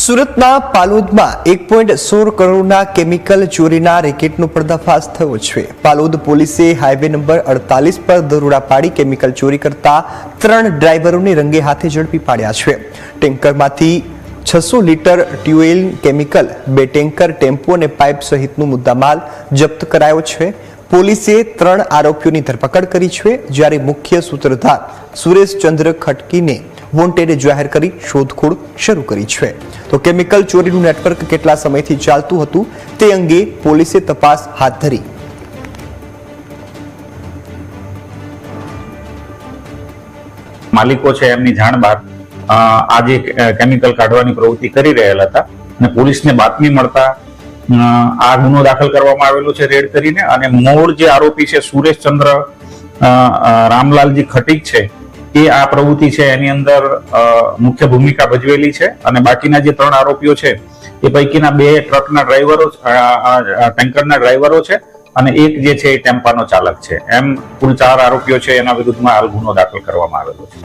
સુરતના પાલોદમાં 1.16 કરોડના કેમિકલ ચોરીના રેકેટનો પર્દાફાશ થયો છે। પાલોદ પોલીસે હાઈવે નંબર 48 પર દરોડા પાડી કેમિકલ ચોરી કરતા 3 ડ્રાઈવરોને રંગે હાથે ઝડપી પાડ્યા છે। ટેન્કરમાંથી 600 લીટર ટ્યુએલ કેમિકલ, 2 ટેન્કર, ટેમ્પો અને પાઇપ સહિતનો મુદ્દામાલ જપ્ત કરાયો છે। પોલીસે 3 આરોપીઓની ધરપકડ કરી છે, જ્યારે મુખ્ય સૂત્રધાર સુરેશ ચંદ્ર ખટકીને વોન્ટેડ જાહેર કરી શોધખોળ શરૂ કરી છે। તો કેમિકલ ચોરીનું નેટવર્ક કેટલા સમયથી ચાલતું હતું તે અંગે પોલીસે તપાસ હાથ ધરી। માલિકો છે એમની જાણ બાદ આજે કેમિકલ કાઢવાની પ્રવૃત્તિ કરી રહેલા હતા અને પોલીસને બાતમી મળતા આ ગુનો દાખલ કરવામાં આવેલો છે રેડ કરીને। અને મૂળ જે આરોપી છે સુરેશ ચંદ્ર રામલાલજી ખટીક છે એ આ પ્રવૃત્તિ છે એની અંદર મુખ્ય ભૂમિકા ભજવેલી છે। અને બાકીના જે 3 આરોપીઓ છે એ પૈકીના 2 ટ્રકના ડ્રાઈવરો, ટેન્કરના ડ્રાઈવરો છે અને એક જે છે એ ટેમ્પાનો ચાલક છે। એમ કુલ 4 આરોપીઓ છે, એના વિરુદ્ધમાં હાલ ગુનો દાખલ કરવામાં આવેલો છે।